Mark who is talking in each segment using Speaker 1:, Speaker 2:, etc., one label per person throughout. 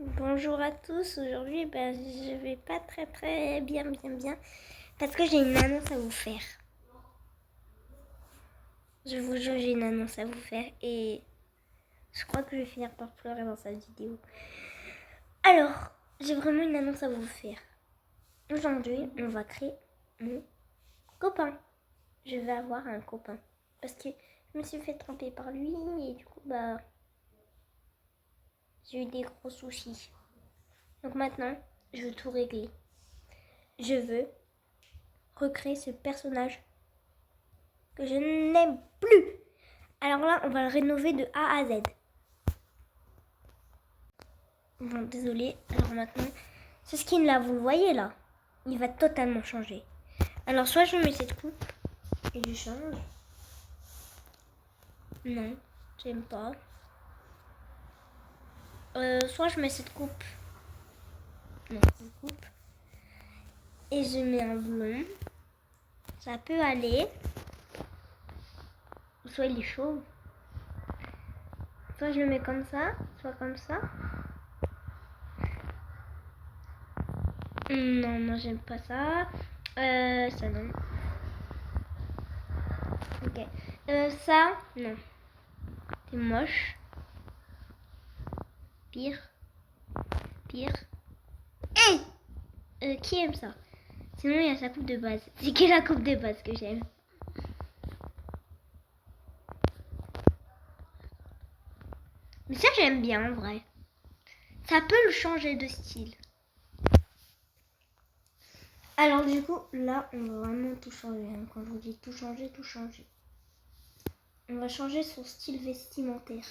Speaker 1: Bonjour à tous, aujourd'hui je vais pas très bien parce que j'ai une annonce à vous faire. Je vous jure, j'ai une annonce à vous faire et je crois que je vais finir par pleurer dans cette vidéo. Alors, j'ai vraiment une annonce à vous faire. Aujourd'hui, on va créer mon copain. Je vais avoir un copain parce que je me suis fait tromper par lui et du coup j'ai eu des gros soucis. Donc maintenant, je veux tout régler. Je veux recréer ce personnage que je n'aime plus. Alors là, on va le rénover de A à Z. Bon, désolé. Alors maintenant, ce skin là, vous le voyez là, il va totalement changer. Alors soit je mets cette coupe et je change. Non, j'aime pas. Soit je mets cette coupe. Non, cette coupe. Et je mets un blond. Ça peut aller. Soit il est chauve. Soit je le mets comme ça, soit comme ça. Non, moi j'aime pas ça. Ça non. Ok. Ça, non. C'est moche. Pire. Qui aime ça? Sinon, il y a sa coupe de base. C'est que la coupe de base que j'aime. Mais ça, j'aime bien en vrai. Ça peut le changer de style. Alors du coup, là, on va vraiment tout changer. Hein. Quand je vous dis tout changer, tout changer. On va changer son style vestimentaire.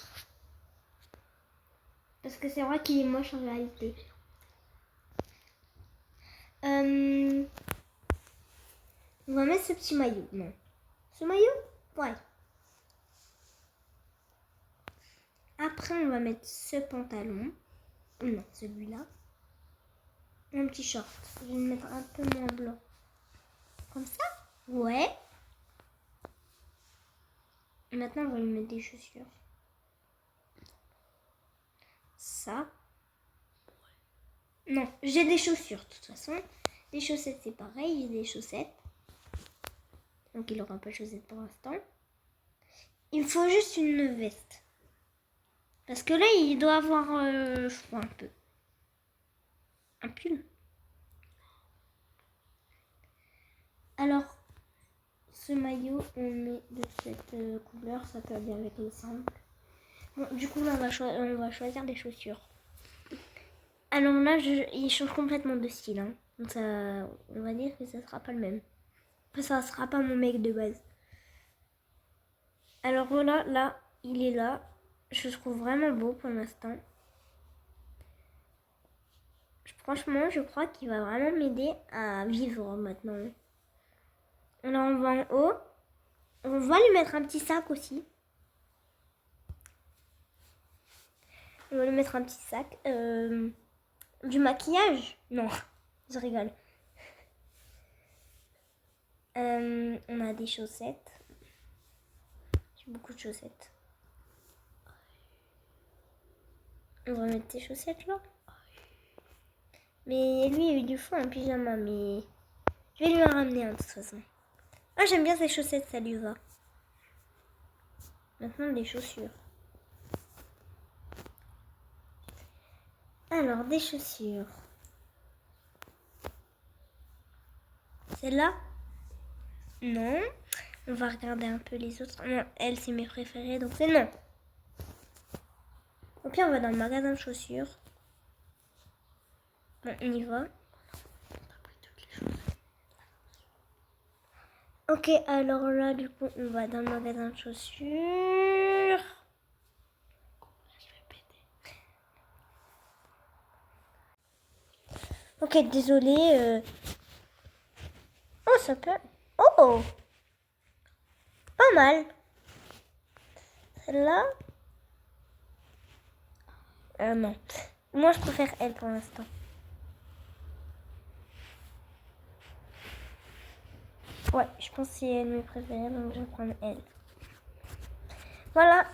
Speaker 1: Parce que c'est vrai qu'il est moche en réalité. On va mettre ce petit maillot. Non. Ce maillot? Ouais. Après, on va mettre ce pantalon. Non, celui-là. Un petit short. Je vais le mettre un peu moins blanc. Comme ça? Ouais. Maintenant, on va lui mettre des chaussures. Ça. Non, j'ai des chaussures de toute façon. Des chaussettes, c'est pareil. J'ai des chaussettes. Donc, il aura pas de chaussettes pour l'instant. Il me faut juste une veste. Parce que là, il doit avoir, je crois, un peu. Un pull. Alors, ce maillot, on met de cette couleur. Ça peut aller avec l'ensemble. Bon, du coup, là, on va choisir des chaussures. Alors là, il change complètement de style. Hein. Donc, ça, on va dire que ça sera pas le même. Enfin, ça sera pas mon mec de base. Alors voilà, là, il est là. Je le trouve vraiment beau pour l'instant. Franchement, je crois qu'il va vraiment m'aider à vivre maintenant. Là, on va en haut. On va lui mettre un petit sac aussi. On va lui mettre un petit sac. Du maquillage? Non, je rigole. On a des chaussettes. J'ai beaucoup de chaussettes. On va mettre tes chaussettes là. Mais lui, il lui faut un pyjama, mais je vais lui en ramener un de toute façon. Ah, j'aime bien ces chaussettes, ça lui va. Maintenant, des chaussures. Alors, des chaussures. Celle-là? Non. On va regarder un peu les autres. Non, elle, c'est mes préférées, donc c'est non. Au pire, on va dans le magasin de chaussures. Bon, on y va. Ok, alors là, du coup, on va dans le magasin de chaussures. Ok, désolé. Oh, ça peut... Oh! Pas mal. Celle-là? Non. Moi, je préfère elle pour l'instant. Ouais, je pense que c'est elle mes préférées, donc je vais prendre elle. Voilà.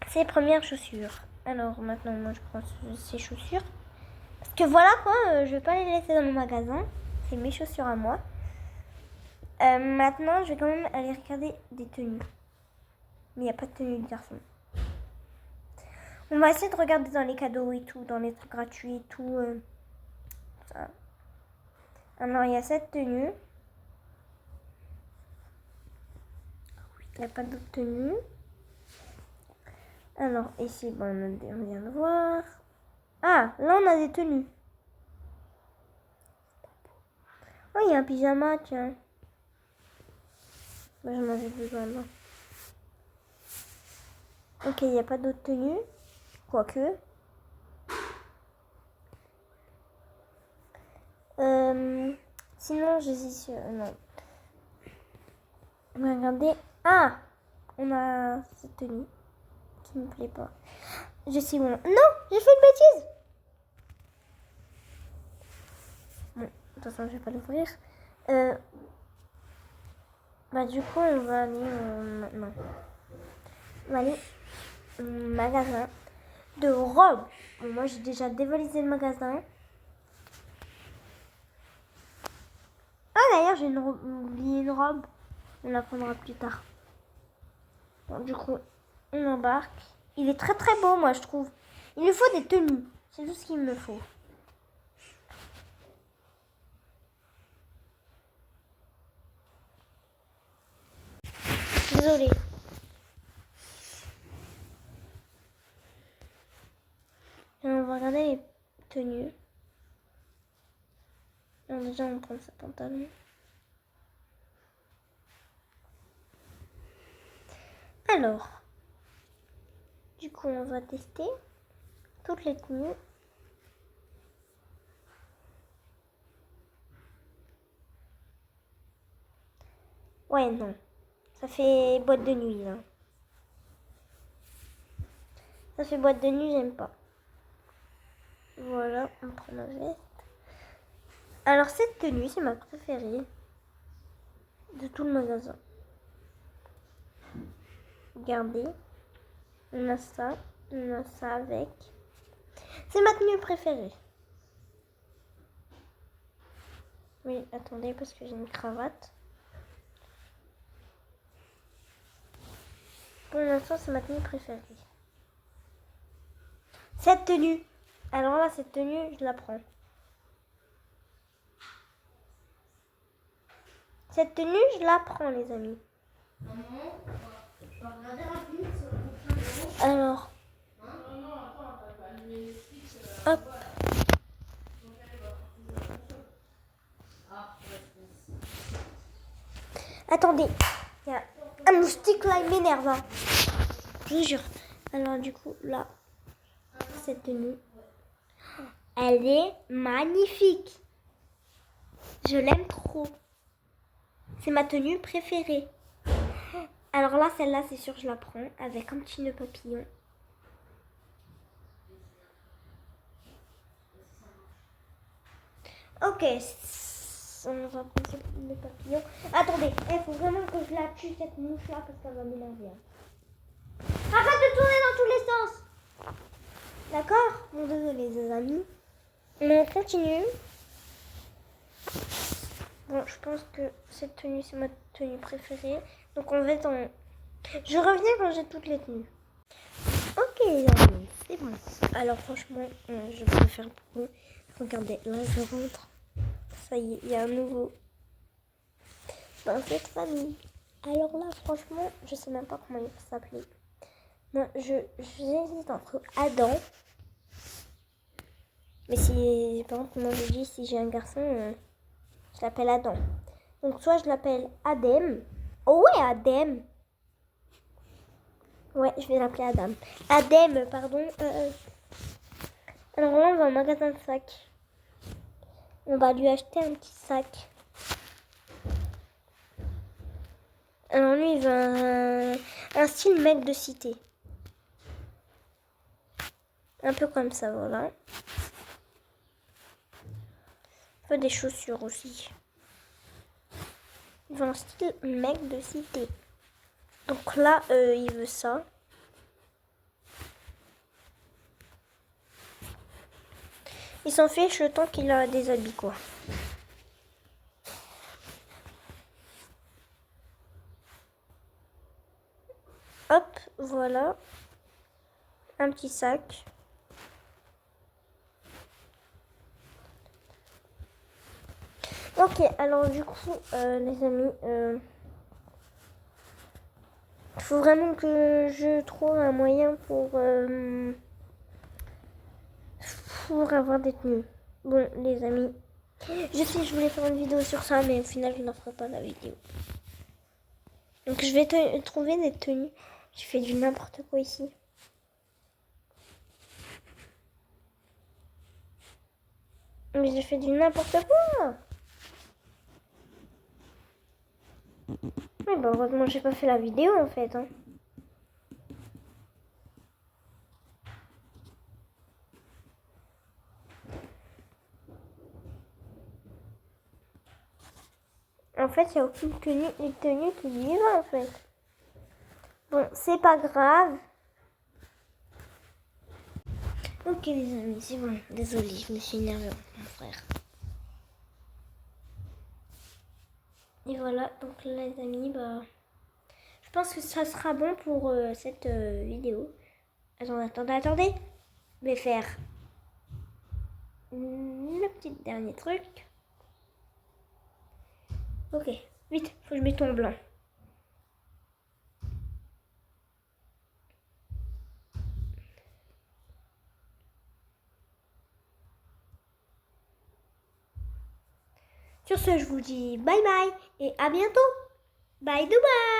Speaker 1: Ses premières chaussures. Alors maintenant, moi je prends ces chaussures. Parce que voilà quoi, je vais pas les laisser dans mon magasin. C'est mes chaussures à moi. Maintenant, je vais quand même aller regarder des tenues. Mais il n'y a pas de tenue de garçon. On va essayer de regarder dans les cadeaux et tout, dans les trucs gratuits et tout. Ça. Alors, il y a cette tenue. Il n'y a pas d'autre tenue. Alors, ici, bon, on vient de voir. Ah, là, on a des tenues. Oh, il y a un pyjama, tiens. Moi, j'en avais besoin, là. Ok, il n'y a pas d'autre tenue. Quoique. Sinon, j'hésite sur... Non. On va regarder. Ah, on a cette tenue qui me plaît pas. Je sais où. Non, j'ai fait une bêtise. Bon, de toute façon, je vais pas l'ouvrir. Bah, du coup, on va aller maintenant. On va aller au magasin de robes. Bon, moi, j'ai déjà dévalisé le magasin. Ah, d'ailleurs, j'ai oublié une robe. On la prendra plus tard. Bon, du coup, on embarque. Il est très très beau, moi, je trouve. Il lui faut des tenues. C'est tout ce qu'il me faut. Désolée. On va regarder les tenues. Alors, déjà, on prend ce pantalon. Alors, du coup, on va tester toutes les tenues. Ouais, non. Ça fait boîte de nuit, là. Ça fait boîte de nuit, j'aime pas. Voilà, on prend la veste. Alors, cette tenue, c'est ma préférée de tout le magasin. Regardez. On a ça avec. C'est ma tenue préférée. Oui, attendez, parce que j'ai une cravate. Pour l'instant, c'est ma tenue préférée. Cette tenue. Alors là, cette tenue, je la prends. Cette tenue, je la prends, les amis. Alors. Hop. Attendez. Il y a un moustique là, il m'énerve. Hein. Je vous jure. Alors du coup, là, cette tenue, elle est magnifique. Je l'aime trop. C'est ma tenue préférée. Alors là, celle-là, c'est sûr, je la prends avec un petit nœud papillon. Ok, on va prendre ce petit nœud papillon. Attendez, il faut vraiment que je la tue cette mouche-là parce qu'elle va m'énerver. Arrête de tourner dans tous les sens. D'accord? Bon, désolé les amis. On continue. Bon, je pense que cette tenue, c'est ma tenue préférée. Donc on va être en... Je reviens quand j'ai toutes les tenues. Ok les amis, c'est bon. Alors franchement, je préfère beaucoup. Regardez, là je rentre. Ça y est, il y a un nouveau dans cette famille. Alors là, franchement, je sais même pas comment il va s'appeler. Moi, j'hésite entre Adam. Mais si, par exemple, moi je dis, si j'ai un garçon, je l'appelle Adam. Donc soit je l'appelle Adem. Oh ouais, Adem. Ouais, je vais l'appeler Adam. Adem, pardon. Alors là, on va au magasin de sacs. On va lui acheter un petit sac. Alors lui, il veut un style mec de cité. Un peu comme ça, voilà. Il veut des chaussures aussi. Il veut un style mec de cité. Donc là, il veut ça. Il s'en fiche le temps qu'il a des habits, quoi. Hop, voilà. Un petit sac. Ok, alors du coup, les amis, il faut vraiment que je trouve un moyen pour avoir des tenues. Bon, les amis, je sais, je voulais faire une vidéo sur ça, mais au final, je n'en ferai pas la vidéo. Donc, je vais trouver des tenues. Je fais du n'importe quoi ici. Mais j'ai fait du n'importe quoi. Mais bon, heureusement, j'ai pas fait la vidéo en fait. Hein. En fait, il n'y a aucune tenue qui lui va en fait. Bon, c'est pas grave. Ok les amis, c'est bon. Désolée, je me suis énervée avec mon frère. Et voilà, donc les amis, bah... Je pense que ça sera bon pour cette vidéo. Attendez. Je vais faire le petit dernier truc. Ok, vite, faut que je mette ton blanc. Sur ce, je vous dis bye bye et à bientôt. Bye Dubaï.